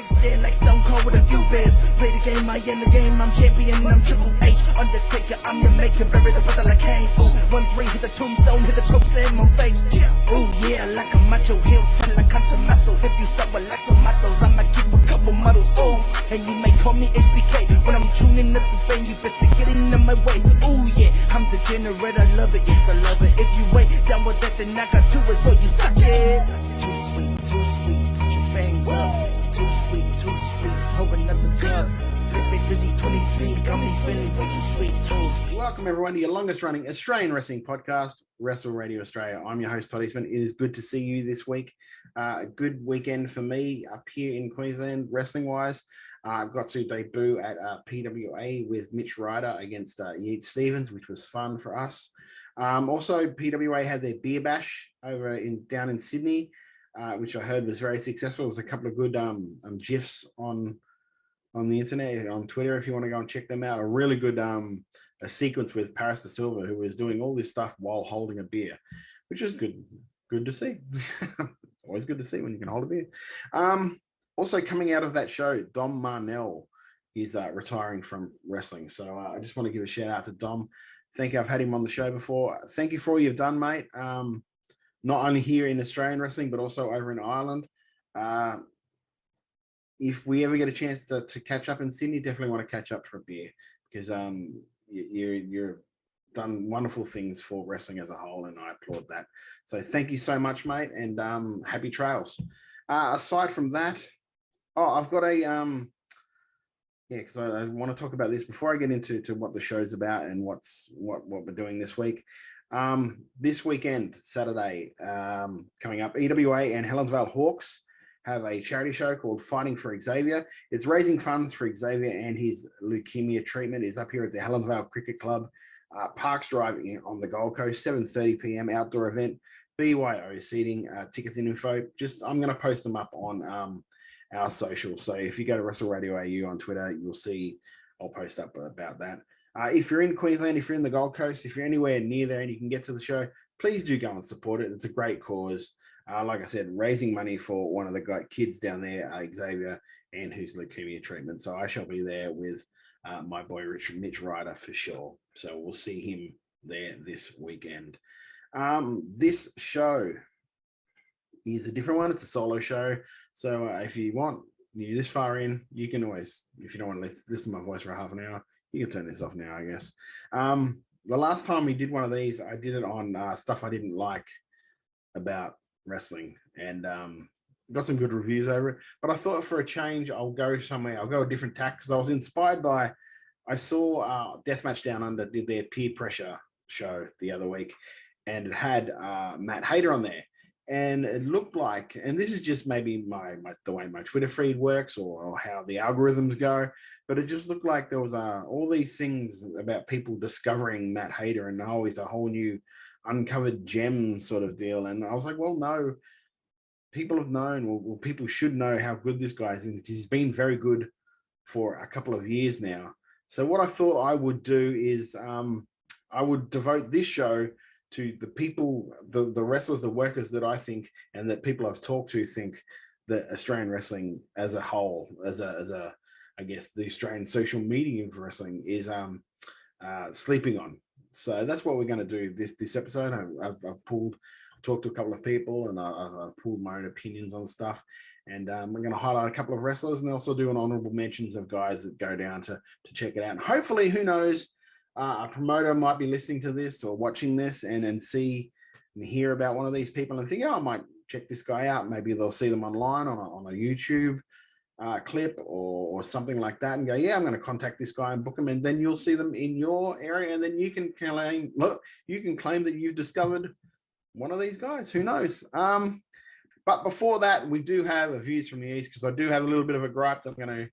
Stand like Stone Cold with a few beers. Play the game, I end the game. I'm champion, I'm Triple H. Undertaker, I'm your maker. Bury the brother like Kane. Ooh, 1-3, hit the tombstone, hit the choke slam on face. Ooh, yeah, like a macho heel, tell like I'm muscle. If you suck with like tomatoes, I'ma keep a couple models. Ooh, and you may call me HBK. When I'm tuning up the vein, you best be getting in my way. Ooh, yeah, I'm degenerate, I love it, yes, I love it. If you wait down with that, then I got two is what you suck it. Too sweet, put your fangs up. Too sweet, hold another cup. Let's be busy 23, got me feeling way too sweet. Ooh. Welcome everyone to your longest running Australian wrestling podcast, Wrestle Radio Australia. I'm your host, Todd Eastman. It is good to see you this week. A good weekend for me up here in Queensland, wrestling-wise. I've got to debut at PWA with Mitch Ryder against Yates Stevens, which was fun for us. Also, PWA had their beer bash over down in Sydney, which I heard was very successful. There was a couple of good GIFs on the internet, on Twitter, if you want to go and check them out. A really good a sequence with Paris de Silva, who was doing all this stuff while holding a beer, which is good to see. Always good to see when you can hold a beer. Also coming out of that show, Dom Marnell is retiring from wrestling. So I just want to give a shout out to Dom. Thank you. I've had him on the show before. Thank you for all you've done, mate. Not only here in Australian wrestling, but also over in Ireland. If we ever get a chance to catch up in Sydney, definitely want to catch up for a beer, because you're done wonderful things for wrestling as a whole, and I applaud that. So thank you so much, mate, and happy trails. Aside from that, I've got a because I want to talk about this before I get into what the show's about and what we're doing this week. This weekend, Saturday, coming up, EWA and Helensvale Hawks have a charity show called Fighting for Xavier. It's raising funds for Xavier and his leukemia treatment. It's up here at the Helensvale Cricket Club, Parks Drive on the Gold Coast, 7:30 p.m. outdoor event, BYO seating, tickets and info. I'm going to post them up on our social. So if you go to Wrestle Radio AU on Twitter, you'll see I'll post up about that. If you're in Queensland, if you're in the Gold Coast, if you're anywhere near there and you can get to the show, please do go and support it. It's a great cause. Like I said, raising money for one of the kids down there, Xavier, and whose leukemia treatment. So I shall be there with my boy Mitch Ryder for sure. So we'll see him there this weekend. This show is a different one. It's a solo show. So if you're this far in, you can always, if you don't want to listen to my voice for half an hour, you can turn this off now, I guess. The last time we did one of these, I did it on stuff I didn't like about wrestling, and got some good reviews over it. But I thought for a change, I'll go somewhere. I'll go a different tack, because I was inspired by, I saw Deathmatch Down Under did their peer pressure show the other week, and it had Matt Hayden on there. And it looked like, and this is just maybe the way my Twitter feed works or how the algorithms go, but it just looked like there was all these things about people discovering Matt Hayden, and he's a whole new uncovered gem sort of deal. And I was like, well, no, people have known, or people should know how good this guy is. He's been very good for a couple of years now. So what I thought I would do is I would devote this show to the people, the wrestlers, the workers that I think, and that people I've talked to think that Australian wrestling as a whole, as a I guess the Australian social media for wrestling is sleeping on. So that's what we're going to do this episode. I've talked to a couple of people, and I've pulled my own opinions on stuff. And I'm going to highlight a couple of wrestlers, and also do an honourable mentions of guys that go down to check it out. And hopefully, who knows, a promoter might be listening to this or watching this and see and hear about one of these people and think, I might check this guy out. Maybe they'll see them online on a YouTube clip or something like that, and go, yeah, I'm going to contact this guy and book them, and then you'll see them in your area, and then you can claim that you've discovered one of these guys. Who knows? But before that, we do have a views from the East, because I do have a little bit of a gripe that I'm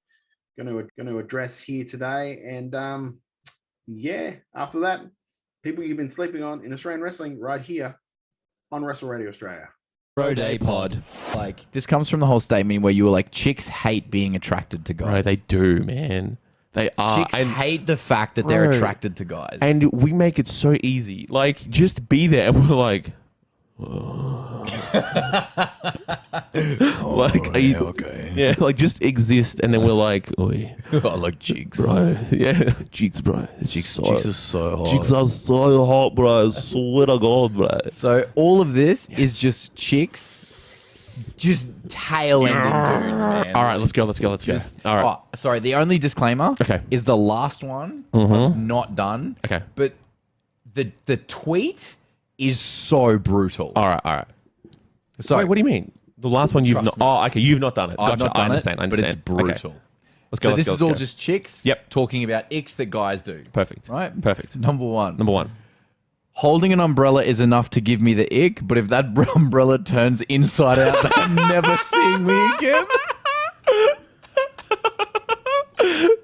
going to address here today. And after that, people you've been sleeping on in Australian wrestling right here on Wrestle Radio Australia. Bro Day Pod. Like, this comes from the whole statement where you were like, chicks hate being attracted to guys. Bro, they do, man. They are. Chicks hate the fact that they're attracted to guys. And we make it so easy. Like, just be there. And we're like, Like, are you, okay. yeah, like just exist, and then we're like, oi, I like jigs. bro, yeah, jigs, bro, Jigs are so hot. jigs are so hot, bro. I swear to God, bro. So all of this is just chicks, just tail ending dudes, man. All right, let's go. Just, All right. Oh, sorry. The only disclaimer Okay. is the last one. I've not done. Okay. But the tweet is so brutal. All right. So Wait, what do you mean? The last one you've Trust not. me. Oh, okay, you've not done it. I've Gotcha. not done I understand. it, but it's brutal. Okay. Let's go. So this is all just chicks. Yep. Talking about icks that guys do. Perfect. Right. Perfect. Number one. Number one. Holding an umbrella is enough to give me the ick, but if that umbrella turns inside out, they're never seeing me again.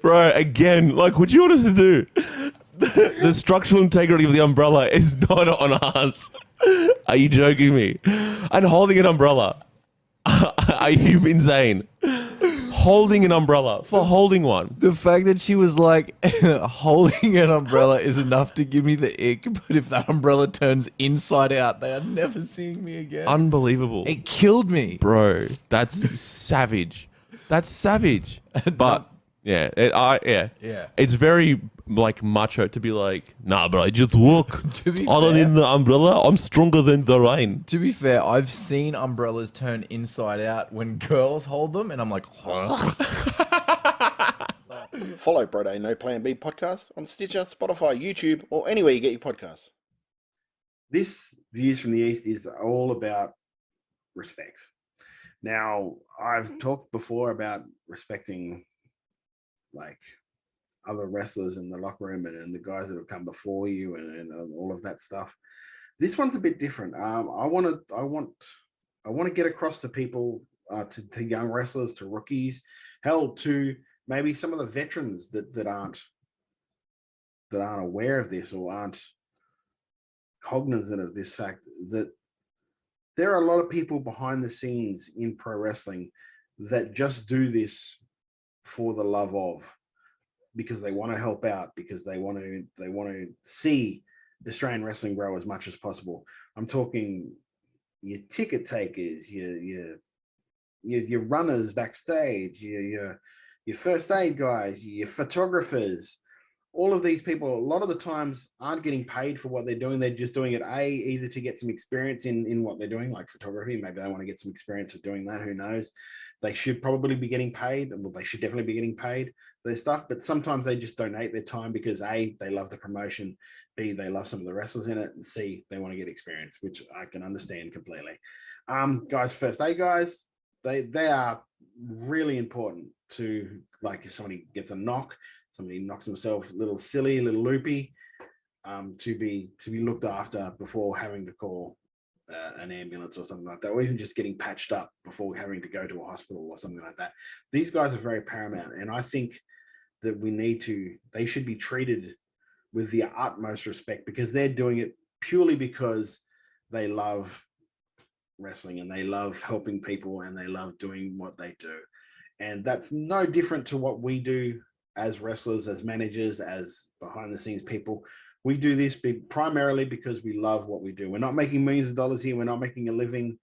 Bro, again, like, what do you want us to do? The structural integrity of the umbrella is not on us. Are you joking me? And holding an umbrella. Are you insane? Holding an umbrella for holding one. The fact that she was like, holding an umbrella is enough to give me the ick, but if that umbrella turns inside out, they are never seeing me again. Unbelievable. It killed me. Bro, that's savage. That's savage. But yeah, Yeah. it's very like macho to be like, nah, bro, just walk. To be I don't fair- need the umbrella. I'm stronger than the rain. To be fair, I've seen umbrellas turn inside out when girls hold them, and I'm like, Follow Broday No Plan B podcast on Stitcher, Spotify, YouTube, or anywhere you get your podcasts. This Views from the East is all about respect. Now, I've talked before about respecting like other wrestlers in the locker room and the guys that have come before you and all of that stuff. This one's a bit different. I want to get across to people, to young wrestlers, to rookies, hell, to maybe some of the veterans that aren't aware of this or aren't cognizant of this fact, that there are a lot of people behind the scenes in pro wrestling that just do this for the love of, because they want to help out, because they want to see Australian wrestling grow as much as possible. I'm talking your ticket takers, your runners backstage, your first aid guys, your photographers. All of these people, a lot of the times, aren't getting paid for what they're doing. They're just doing it, either to get some experience in what they're doing, like photography. Maybe they want to get some experience of doing that. Who knows? They should probably be getting paid. Well, they should definitely be getting paid for their stuff. But sometimes they just donate their time because A, they love the promotion, B, they love some of the wrestlers in it, and C, they want to get experience, which I can understand completely. Guys, first aid guys, they are really important to, like, if somebody gets a knock, somebody knocks himself a little silly, a little loopy, to be looked after before having to call an ambulance or something like that, or even just getting patched up before having to go to a hospital or something like that. These guys are very paramount, and I think that they should be treated with the utmost respect, because they're doing it purely because they love wrestling and they love helping people and they love doing what they do. And that's no different to what we do as wrestlers, as managers, as behind the scenes people. We do this primarily because we love what we do. We're not making millions of dollars here. We're not making a living,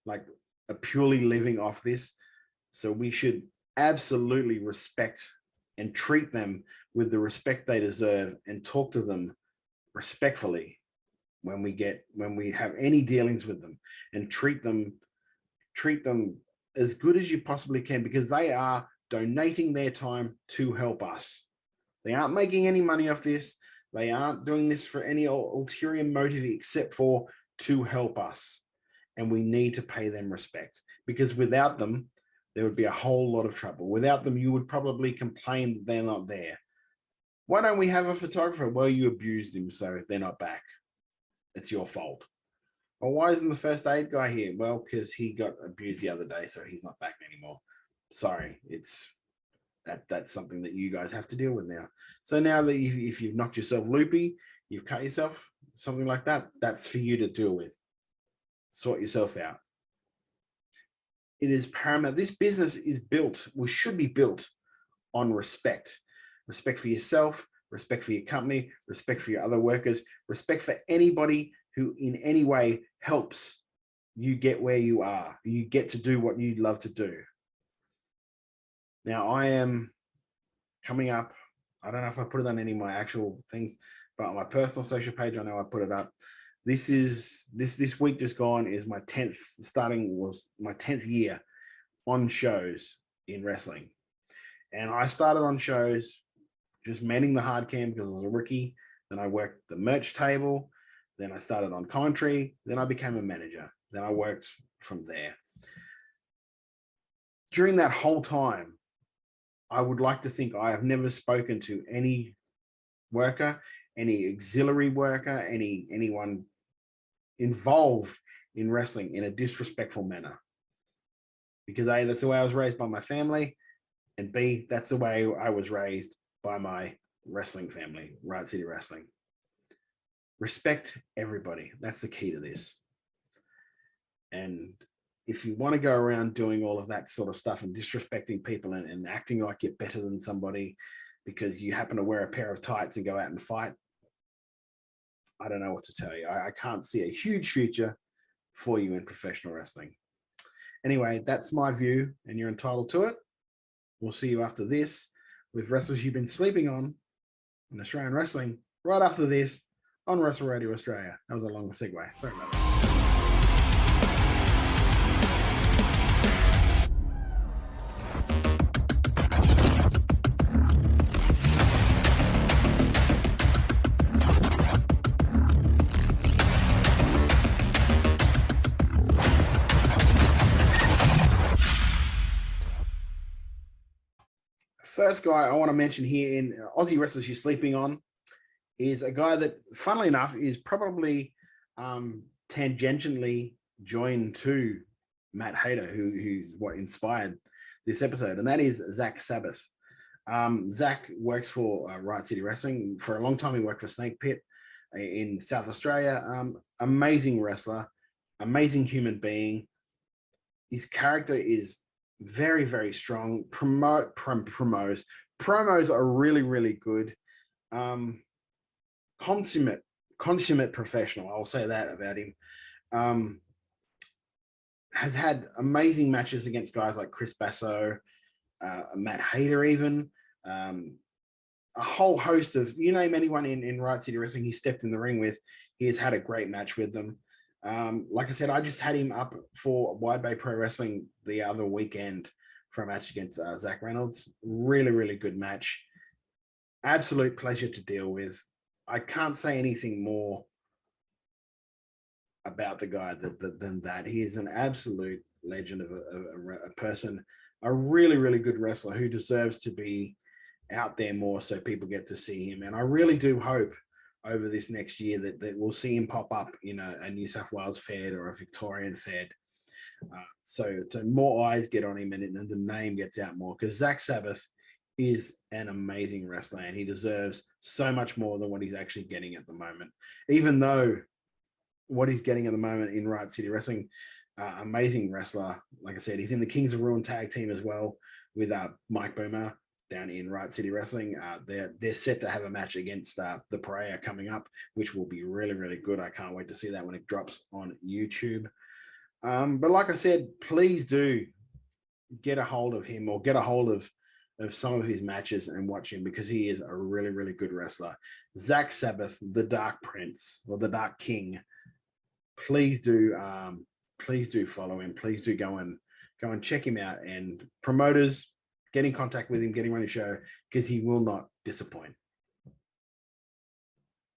like a purely living off this. So we should absolutely respect and treat them with the respect they deserve, and talk to them respectfully when we have any dealings with them, and treat them as good as you possibly can, because they are donating their time to help us. They aren't making any money off this. They aren't doing this for any ulterior motive except for to help us. And we need to pay them respect, because without them, there would be a whole lot of trouble. Without them, you would probably complain that they're not there. Why don't we have a photographer? Well, you abused him, so they're not back. It's your fault. Well, why isn't the first aid guy here? Well, because he got abused the other day, so he's not back anymore. Sorry, that's something that you guys have to deal with now. So now that if you've knocked yourself loopy, you've cut yourself, something like that, that's for you to deal with. Sort yourself out. It is paramount. This business is built, or should be built, on respect. Respect for yourself, respect for your company, respect for your other workers, respect for anybody who in any way helps you get where you are. You get to do what you love to do. Now, I am coming up, I don't know if I put it on any of my actual things, but on my personal social page, I know I put it up. This week just gone is my 10th year on shows in wrestling. And I started on shows just manning the hard cam because I was a rookie. Then I worked the merch table. Then I started on commentary. Then I became a manager. Then I worked from there. During that whole time, I would like to think I have never spoken to any worker, any auxiliary worker, anyone involved in wrestling in a disrespectful manner. Because A, that's the way I was raised by my family, and B, that's the way I was raised by my wrestling family, Riot City Wrestling. Respect everybody. That's the key to this. And if you want to go around doing all of that sort of stuff and disrespecting people and acting like you're better than somebody because you happen to wear a pair of tights and go out and fight, I don't know what to tell you. I can't see a huge future for you in professional wrestling. Anyway, that's my view, and you're entitled to it. We'll see you after this with wrestlers you've been sleeping on in Australian wrestling right after this on Wrestle Radio Australia. That was a long segue. Sorry about that. First guy I want to mention here in Aussie wrestlers you're sleeping on is a guy that, funnily enough, is probably tangentially joined to Matt Hayden, who's what inspired this episode, and that is Zack Sabbath. Zack works for Riot City Wrestling. For a long time, he worked for Snake Pit in South Australia. Amazing wrestler, amazing human being. His character is very, very strong. Promos are really, really good. Consummate professional. I'll say that about him. Has had amazing matches against guys like Chris Basso, Matt Hayter, even a whole host of, you name anyone in Riot City Wrestling he stepped in the ring with, he has had a great match with them. Like I said, I just had him up for Wide Bay Pro Wrestling the other weekend for a match against Zach Reynolds. Really, really good match. Absolute pleasure to deal with. I can't say anything more about the guy than that. He is an absolute legend of a person, a really, really good wrestler who deserves to be out there more so people get to see him. And I really do hope over this next year that we'll see him pop up in a New South Wales Fed or a Victorian Fed. So more eyes get on him and the name gets out more, because Zack Sabbath is an amazing wrestler and he deserves so much more than what he's actually getting at the moment. Even though what he's getting at the moment in Riot City Wrestling, amazing wrestler. Like I said, he's in the Kings of Ruin tag team as well with Mike Boomer down in Riot City Wrestling. They're set to have a match against the Pariah coming up, which will be really, really good. I can't wait to see that when it drops on YouTube. But like I said, please do get a hold of him or get a hold of some of his matches and watch him, because he is a really, really good wrestler. Zack Sabbath, the Dark Prince or the Dark King. Please do follow him. Please do go and check him out. And promoters, get in contact with him, get him on your show, because he will not disappoint.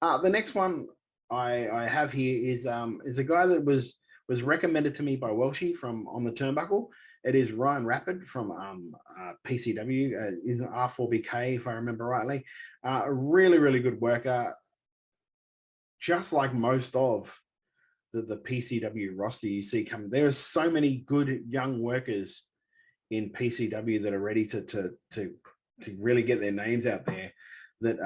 The next one I have here is a guy that was recommended to me by Welshie from On the Turnbuckle. It is Ryan Rapid from PCW. Is an R4BK, if I remember rightly. A really, really good worker. Just like most of the PCW roster you see coming, there are so many good young workers in PCW that are ready to really get their names out there. That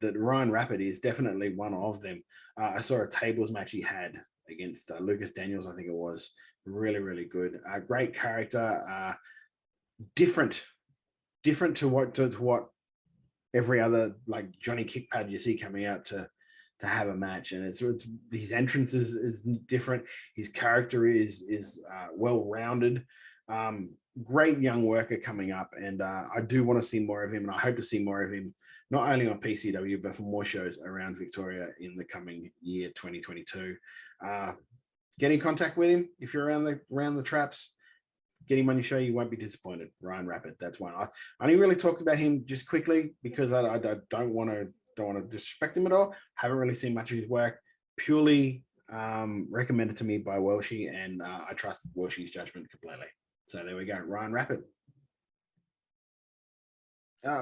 Ryan Rapid is definitely one of them. I saw a tables match he had against Lucas Daniels, I think it was. Really, really good. Great character. Different to what every other like Johnny Kickpad you see coming out to to have a match, and it's his entrance is different. His character is well rounded. Great young worker coming up, and I do want to see more of him, and I hope to see more of him not only on PCW but for more shows around Victoria in the coming year 2022. Get in contact with him if you're around the traps. Get him on your show. You won't be disappointed. Ryan Rapid, that's one. I only really talked about him just quickly because I don't want to disrespect him at all. Haven't really seen much of his work. Purely recommended to me by Welshie, and I trust Welshie's judgment completely. So there we go, Ryan Rapid.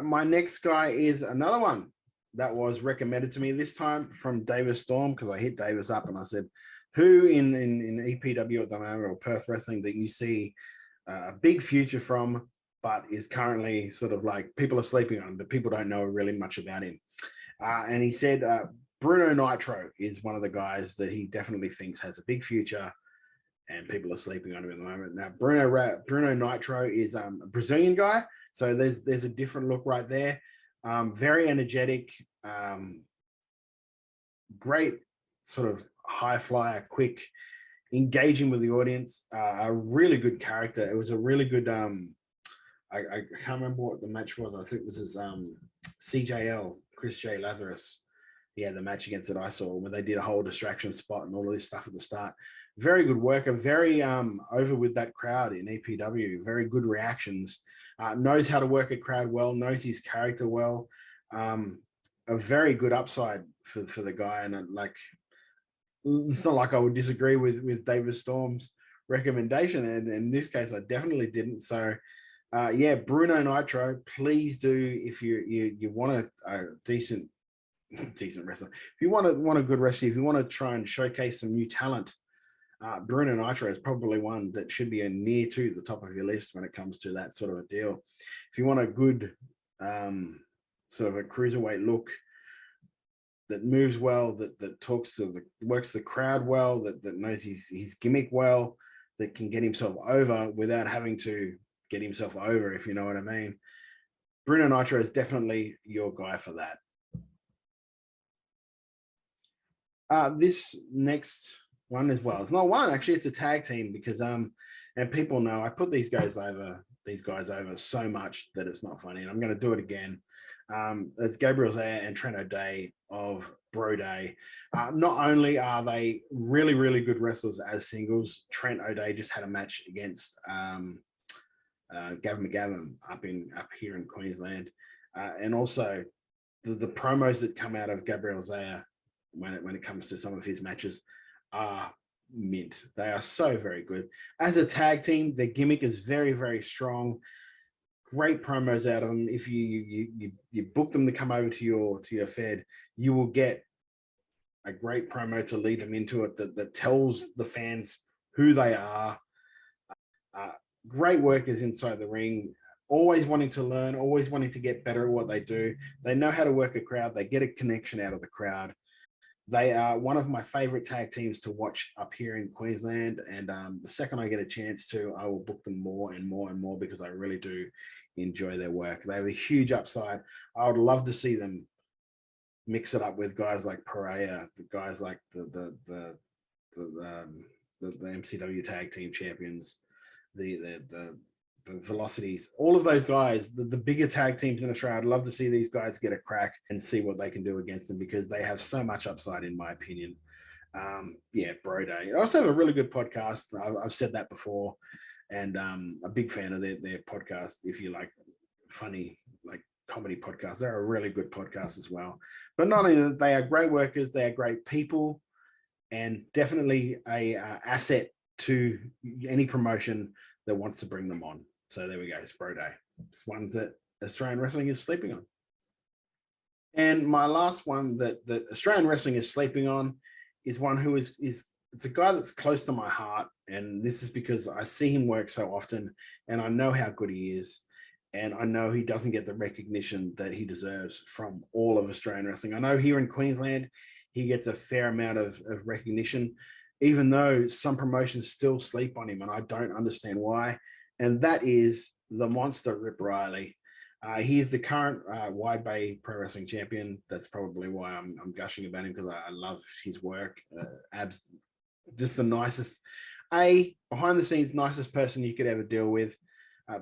My next guy is another one that was recommended to me, this time from Davis Storm, because I hit Davis up and I said, who in EPW at the moment or Perth Wrestling that you see a big future from, but is currently sort of like people are sleeping on, but people don't know really much about him. And he said Bruno Nitro is one of the guys that he definitely thinks has a big future, and people are sleeping on him at the moment. Now, Bruno Nitro is a Brazilian guy, so there's a different look right there. Very energetic, great sort of high flyer, quick, engaging with the audience, a really good character. It was a really good, I can't remember what the match was. I think it was his CJL, Chris J. Lazarus. Yeah, the match against it I saw where they did a whole distraction spot and all of this stuff at the start. Very good worker, very over with that crowd in EPW, very good reactions, knows how to work a crowd well, knows his character well, a very good upside for the guy. And like, it's not like I would disagree with David Storm's recommendation, and in this case I definitely didn't. So yeah, Bruno Nitro, please do, if you want a decent wrestler, if you want a good wrestler, if you want to try and showcase some new talent, Bruno Nitro is probably one that should be near to the top of your list when it comes to that sort of a deal. If you want a good sort of a cruiserweight look that moves well, that talks to works the crowd well, that knows his gimmick well, that can get himself over without having to get himself over, if you know what I mean. Bruno Nitro is definitely your guy for that. This next one as well, it's not one, actually, it's a tag team, because and people know I put these guys over so much that it's not funny, and I'm going to do it again. It's Gabriel Zaya and Trent O'Day of Bro Day. Not only are they really, really good wrestlers as singles, Trent O'Day just had a match against Gavin McGavin up here in Queensland, and also the promos that come out of Gabriel Zaya when it comes to some of his matches are mint. They are so very good. As a tag team, their gimmick is very, very strong. Great promos out of them. If you book them to come over to your fed, you will get a great promo to lead them into it that tells the fans who they are. Great workers inside the ring, always wanting to learn, always wanting to get better at what they do. They know how to work a crowd. They get a connection out of the crowd. They are one of my favorite tag teams to watch up here in Queensland. And the second I get a chance to, I will book them more and more and more, because I really do enjoy their work. They have a huge upside. I would love to see them mix it up with guys like Pereira, the guys like the MCW tag team champions, the Velocities, all of those guys, the bigger tag teams in Australia. I'd love to see these guys get a crack and see what they can do against them, because they have so much upside, in my opinion. Yeah, Bro Day. I also have a really good podcast. I've said that before, and a big fan of their podcast. If you like funny, like comedy podcasts, they're a really good podcast as well. But not only that, they are great workers, they are great people, and definitely a asset to any promotion that wants to bring them on. So there we go, it's Bro Day. It's one that Australian wrestling is sleeping on. And my last one that Australian wrestling is sleeping on is one who is it's a guy that's close to my heart, and this is because I see him work so often, and I know how good he is, and I know he doesn't get the recognition that he deserves from all of Australian wrestling. I know here in Queensland, he gets a fair amount of recognition, even though some promotions still sleep on him, and I don't understand why. And that is the monster Rip Riley. He is the current Wide Bay Pro Wrestling champion. That's probably why I'm gushing about him, because I love his work. Just the nicest, behind the scenes, nicest person you could ever deal with.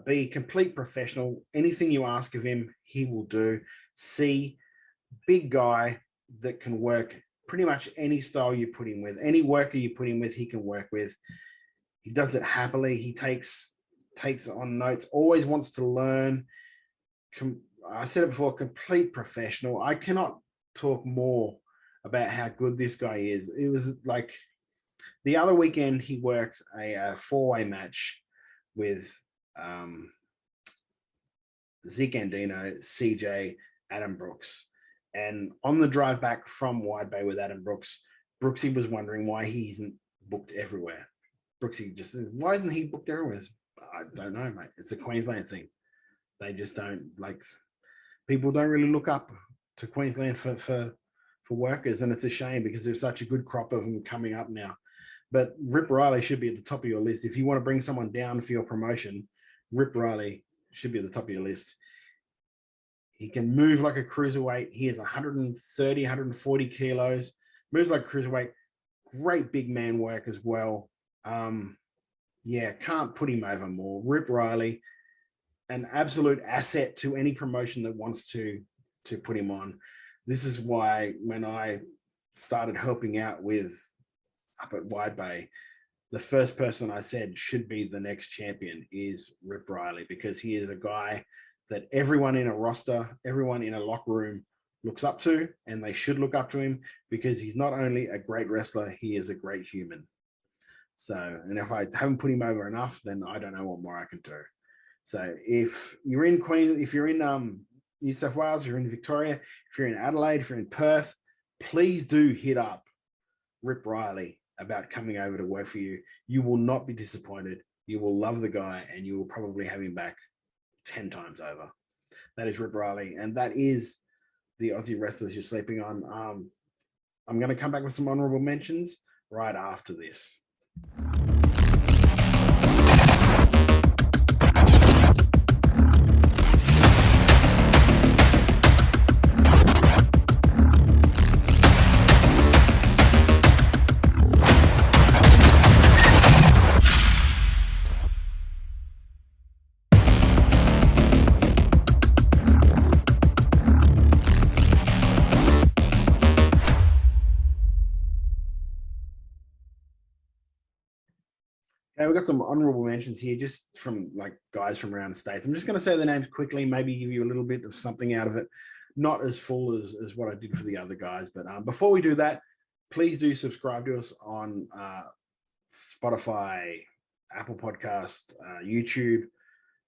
B, complete professional. Anything you ask of him, he will do. C, big guy that can work pretty much any style you put him with. Any worker you put him with, he can work with. He does it happily. He takes on notes, always wants to learn. I said it before, complete professional. I cannot talk more about how good this guy is. It was like the other weekend, he worked a four-way match with Zeke Andino, CJ, Adam Brooks. And on the drive back from Wide Bay with Adam Brooks, Brooksy was wondering why he isn't booked everywhere. Brooksy just said, why isn't he booked everywhere? I don't know, mate. It's a Queensland thing. They just don't, like, people don't really look up to Queensland for workers, and it's a shame because there's such a good crop of them coming up now. But Rip Riley should be at the top of your list. If you want to bring someone down for your promotion, Rip Riley should be at the top of your list. He can move like a cruiserweight. He is 130, 140 kilos, moves like a cruiserweight. Great big man work as well. Yeah, can't put him over more. Rip Riley, an absolute asset to any promotion that wants to put him on. This is why when I started helping out with up at Wide Bay, the first person I said should be the next champion is Rip Riley, because he is a guy that everyone in a roster, everyone in a locker room looks up to, and they should look up to him because he's not only a great wrestler, he is a great human. So, and if I haven't put him over enough, then I don't know what more I can do. So if you're in if you're in New South Wales, if you're in Victoria, if you're in Adelaide, if you're in Perth, please do hit up Rip Riley about coming over to work for you. You will not be disappointed. You will love the guy, and you will probably have him back 10 times over. That is Rip Riley, and that is the Aussie wrestlers you're sleeping on. I'm going to come back with some honourable mentions right after this. Okay, we've got some honorable mentions here, just from like guys from around the States. I'm just going to say the names quickly, maybe give you a little bit of something out of it. Not as full as what I did for the other guys. But before we do that, please do subscribe to us on Spotify, Apple Podcast, YouTube,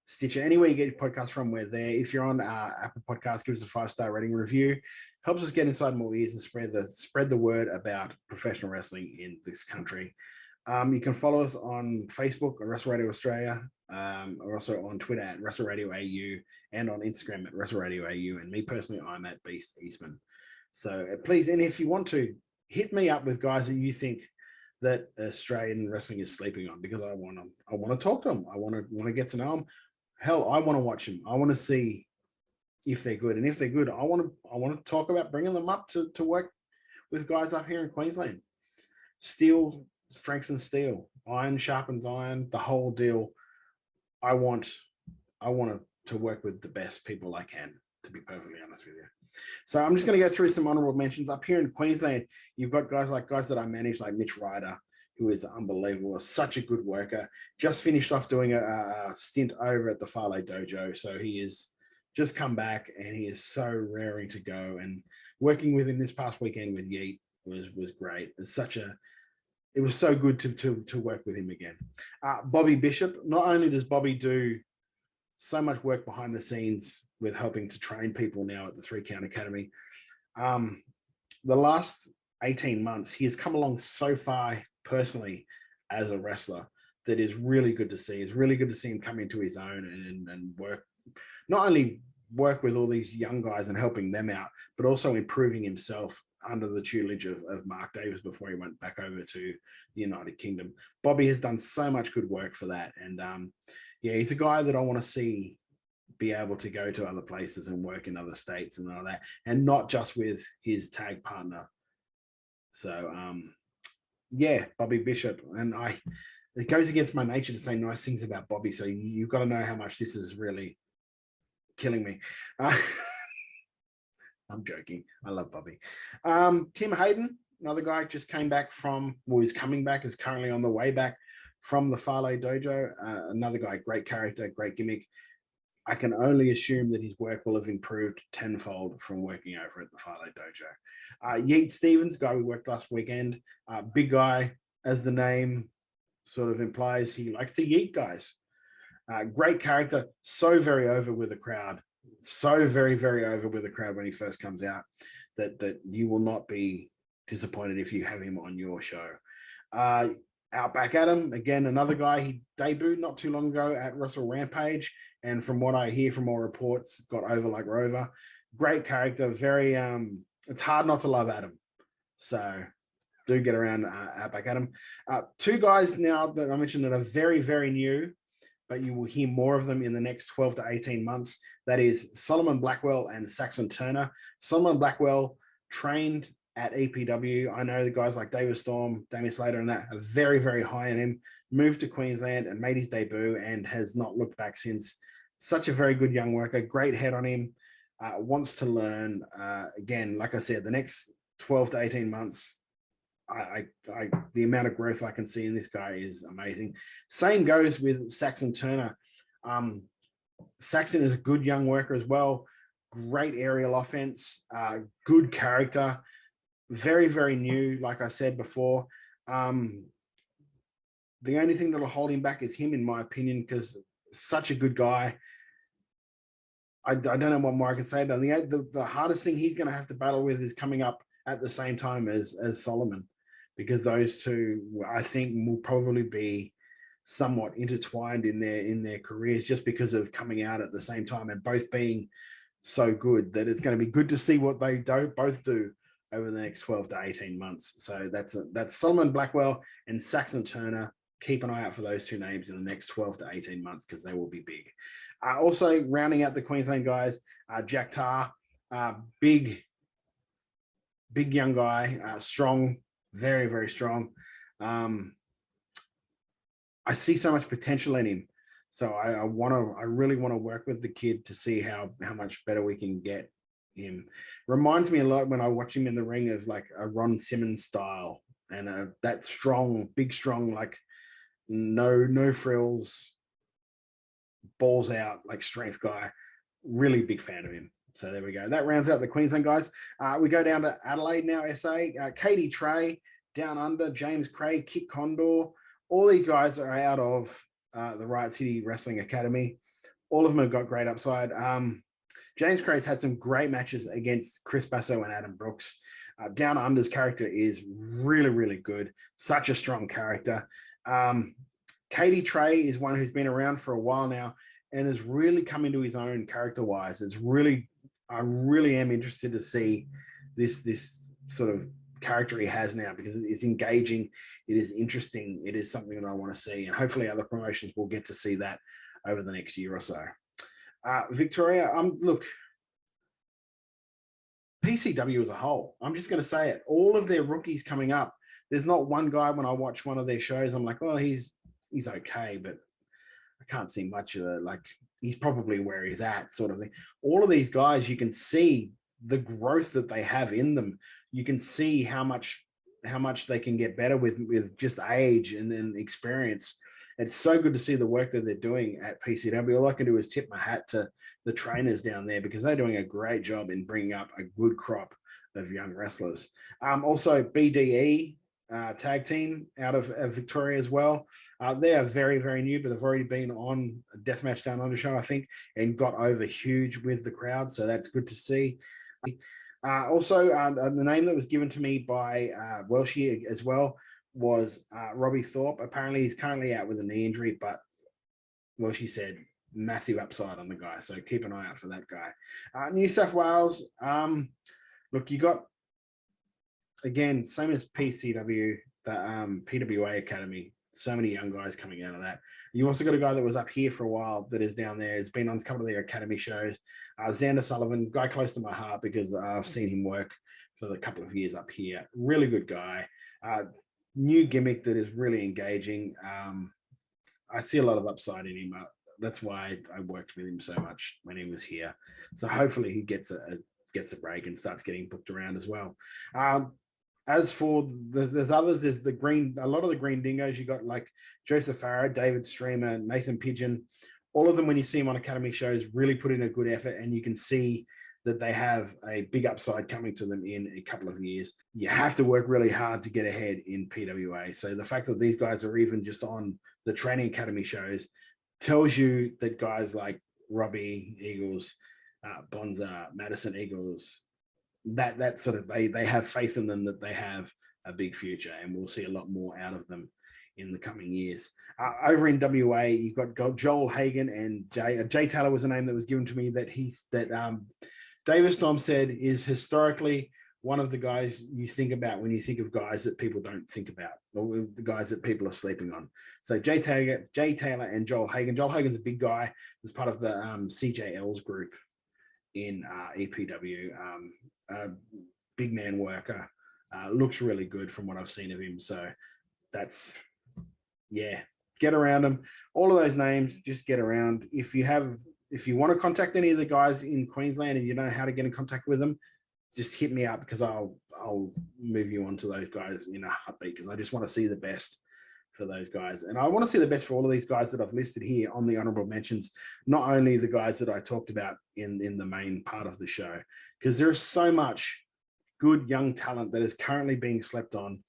Stitcher, anywhere you get your podcast from, we're there. If you're on Apple Podcast, give us a 5-star rating review. Helps us get inside more ears and spread the word about professional wrestling in this country. You can follow us on Facebook at Wrestle Radio Australia, or also on Twitter at Wrestle Radio AU, and on Instagram at Wrestle Radio AU. And me personally, I'm at Beast Eastman. So please, and if you want to, hit me up with guys that you think that Australian wrestling is sleeping on, because I want to talk to them. I want to get to know them. Hell, I want to watch them. I want to see if they're good, and if they're good, I want to talk about bringing them up to work with guys up here in Queensland. Steel strengthens steel, iron sharpens iron, the whole deal. I want to work with the best people I can, to be perfectly honest with you. So I'm just going to go through some honorable mentions. Up here in Queensland, you've got guys that I manage, like Mitch Ryder, who is unbelievable, such a good worker. Just finished off doing a stint over at the Farley Dojo, so he is just come back, and he is so raring to go. And working with him this past weekend with Yates was great. It was so good to work with him again. Bobby Bishop, not only does Bobby do so much work behind the scenes with helping to train people now at the 3 Count Academy, the last 18 months, he has come along so far personally as a wrestler that is really good to see. It's really good to see him come into his own and work, not only work with all these young guys and helping them out, but also improving himself under the tutelage of Mark Davis before he went back over to the United Kingdom. Bobby has done so much good work for that. And yeah, he's a guy that I want to see be able to go to other places and work in other states and all that, and not just with his tag partner. So yeah, Bobby Bishop. And it goes against my nature to say nice things about Bobby, so you've got to know how much this is really killing me. I'm joking. I love Bobby. Tim Hayden, another guy, just came back from, well, he's coming back, is currently on the way back from the Farley Dojo. Another guy, great character, great gimmick. I can only assume that his work will have improved tenfold from working over at the Farley Dojo. Yates Stevens, guy we worked last weekend, big guy, as the name sort of implies, he likes to yeet guys. Great character, so very over with the crowd, so very, very over with the crowd when he first comes out, that you will not be disappointed if you have him on your show. Outback Adam, again, another guy, he debuted not too long ago at Wrestle Rampage, and from what I hear from all reports, got over like Rover. Great character, very, it's hard not to love Adam. So do get around Outback Adam. Two guys now that I mentioned that are very, very new, but you will hear more of them in the next 12 to 18 months. That is Solomon Blackwell and Saxon Turner. Solomon Blackwell trained at EPW. I know the guys like David Storm, Damien Slater, and that are very, very high on him. Moved to Queensland and made his debut and has not looked back since. Such a very good young worker, great head on him, wants to learn. Again, like I said, the next 12 to 18 months, the amount of growth I can see in this guy is amazing. Same goes with Saxon Turner. Saxon is a good young worker as well. Great aerial offense, good character, very, very new, like I said before. The only thing that'll hold him back is him, in my opinion, because such a good guy. I don't know what more I can say about him. The hardest thing he's going to have to battle with is coming up at the same time as Solomon, because those two, I think, will probably be somewhat intertwined in their careers, just because of coming out at the same time and both being so good, that it's going to be good to see what they both do over the next 12 to 18 months. So that's Solomon Blackwell and Saxon Turner. Keep an eye out for those two names in the next 12 to 18 months, because they will be big. Also rounding out the Queensland guys, Jack Tarr, big young guy, strong, very, very strong. I see so much potential in him. So I really want to work with the kid to see how much better we can get him. Reminds me a lot when I watch him in the ring of like a Ron Simmons style, and that strong, big, strong, like no frills, balls out, like strength guy. Really big fan of him. So there we go. That rounds out the Queensland guys. We go down to Adelaide now, SA. Katie Trey, Down Under, James Craig, Kit Condor. All these guys are out of the Riot City Wrestling Academy. All of them have got great upside. James Craig's had some great matches against Chris Basso and Adam Brooks. Down Under's character is really, really good. Such a strong character. Katie Trey is one who's been around for a while now and has really come into his own character-wise. I really am interested to see this sort of character he has now, because it's engaging, it is interesting, it is something that I want to see, and hopefully other promotions will get to see that over the next year or so. Victoria, look, PCW as a whole, I'm just going to say it, all of their rookies coming up, there's not one guy when I watch one of their shows, I'm like, oh, he's okay, but I can't see much of it. Like, he's probably where he's at, sort of thing. All of these guys, you can see the growth that they have in them. You can see how much they can get better with just age and experience. It's so good to see the work that they're doing at PCW. All I can do is tip my hat to the trainers down there, because they're doing a great job in bringing up a good crop of young wrestlers. Also, BDE tag team out of Victoria as well. They are very, very new, but they've already been on a Deathmatch Down Under show, I think, and got over huge with the crowd. So that's good to see. Also, the name that was given to me by Welshie as well was Robbie Thorpe. Apparently, he's currently out with a knee injury, but Welshie said massive upside on the guy. So keep an eye out for that guy. New South Wales. Look, you got, again, same as PCW, the PWA Academy, So many young guys coming out of that. You also got a guy that was up here for a while that is down there. Has been on a couple of their academy shows. Xander Sullivan, guy close to my heart because I've seen him work for the couple of years up here. Really good guy. New gimmick that is really engaging. I see a lot of upside in him. That's why I worked with him so much when he was here. So hopefully he gets a break and starts getting booked around as well. As for there's others, there's a lot of the green dingoes. You got like Joseph Farah, David Streamer, Nathan Pigeon. All of them, when you see them on academy shows, really put in a good effort, and you can see that they have a big upside coming to them in a couple of years. You have to work really hard to get ahead in PWA. So the fact that these guys are even just on the training academy shows tells you that guys like Robbie Eagles, Bonza, Madison Eagles, that sort of they have faith in them, that they have a big future, and we'll see a lot more out of them in the coming years. Over in WA, you've got Joel Hagan and Jay Taylor was a name that was given to me that David Storm said is historically one of the guys you think about when you think of guys that people don't think about, or the guys that people are sleeping on. So Jay Taylor and Joel Hagan. Joel Hagan's a big guy, as part of the CJL's group in EPW. Big man worker, looks really good from what I've seen of him. So that's, yeah, get around them. All of those names, just get around. If you want to contact any of the guys in Queensland and you don't know how to get in contact with them, just hit me up, because I'll move you on to those guys in a heartbeat, because I just want to see the best for those guys. And I want to see the best for all of these guys that I've listed here on the honorable mentions, not only the guys that I talked about in the main part of the show, because there's so much good young talent that is currently being slept on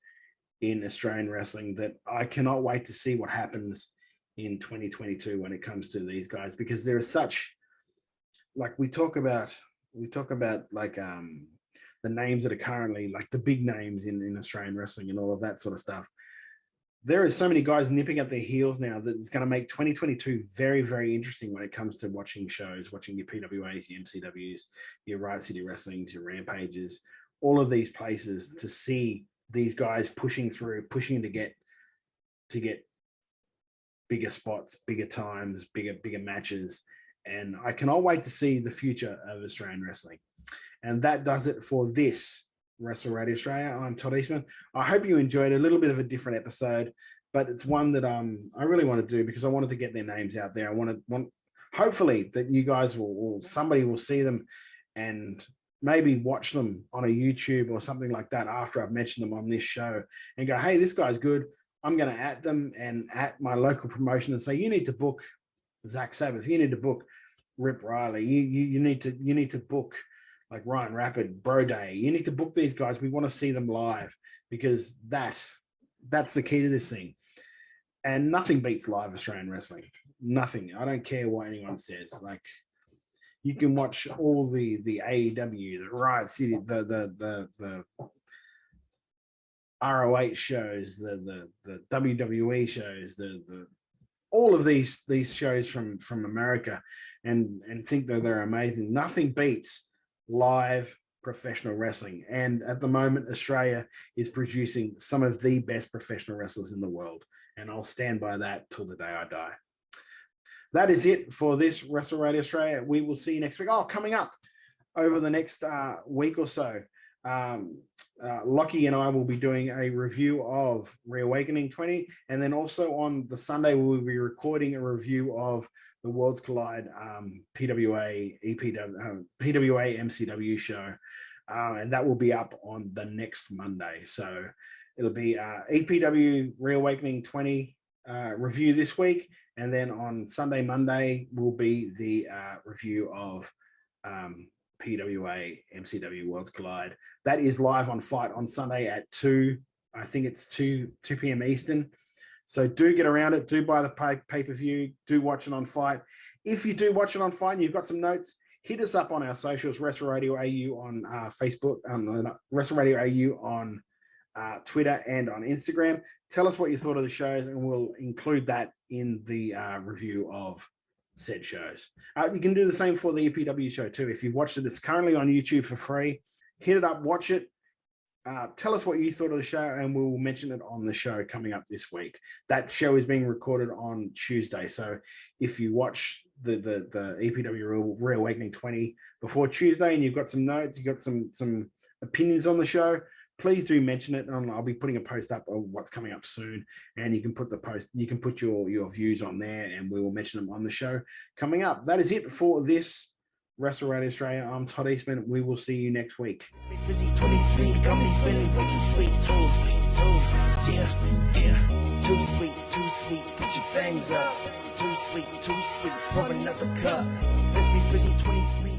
in Australian wrestling that I cannot wait to see what happens in 2022 when it comes to these guys, because there is such, like we talk about like the names that are currently like the big names in Australian wrestling and all of that sort of stuff. There is so many guys nipping at their heels now that it's going to make 2022 very, very interesting when it comes to watching shows, watching your PWAs, your MCWs, your Riot City Wrestlings, your Rampages, all of these places, to see these guys pushing to get bigger spots, bigger times, bigger matches. And I cannot wait to see the future of Australian wrestling. And that does it for this Wrestle Radio Australia. I'm Todd Eastman. I hope you enjoyed a little bit of a different episode, but it's one that I really want to do because I wanted to get their names out there. I want hopefully that you guys will somebody will see them and maybe watch them on a YouTube or something like that after I've mentioned them on this show and go, hey, this guy's good. I'm going to at them and at my local promotion and say, you need to book Zack Sabbath. You need to book Rip Riley. You need to book like Ryan Rapid, Bro Day. You need to book these guys. We want to see them live because that's the key to this thing. And nothing beats live Australian wrestling. Nothing. I don't care what anyone says. Like, you can watch all the AEW, the Riot City, the ROH shows, the WWE shows, all of these shows from America, and think that they're amazing. Nothing beats live professional wrestling. And at the moment, Australia is producing some of the best professional wrestlers in the world. And I'll stand by that till the day I die. That is it for this Wrestle Radio Australia. We will see you next week. Oh, coming up over the next week or so, Lockie and I will be doing a review of Reawakening 20. And then also on the Sunday, we'll be recording a review of the Worlds Collide PWA MCW show. And that will be up on the next Monday. So it'll be EPW Reawakening 20 review this week. And then on Sunday, Monday will be the review of PWA MCW Worlds Collide. That is live on Fight on Sunday at 2. I think it's 2 p.m. Eastern. So do get around it. Do buy the pay-per-view. Do watch it on Fight. If you do watch it on Fight and you've got some notes, hit us up on our socials, Wrestle Radio AU on Facebook, Wrestle Radio AU on Twitter and on Instagram. Tell us what you thought of the shows, and we'll include that in the review of said shows. You can do the same for the EPW show too. If you've watched it, it's currently on YouTube for free. Hit it up, watch it. tell us what you thought of the show, and we'll mention it on the show coming up this week. That show is being recorded on Tuesday, so if you watch the EPW Reawakening 20 before Tuesday, and you've got some notes, you've got some opinions on the show, please do mention it. I'll be putting a post up of what's coming up soon, and you can put your views on there, and we will mention them on the show coming up. That is it for this Wrestle Radio Australia. I'm Todd Eastman. We will see you next week. Busy 23, got me feeling way too sweet. Yeah. Too sweet, put your fangs up. Too sweet, pour another cup. Let's be busy 23.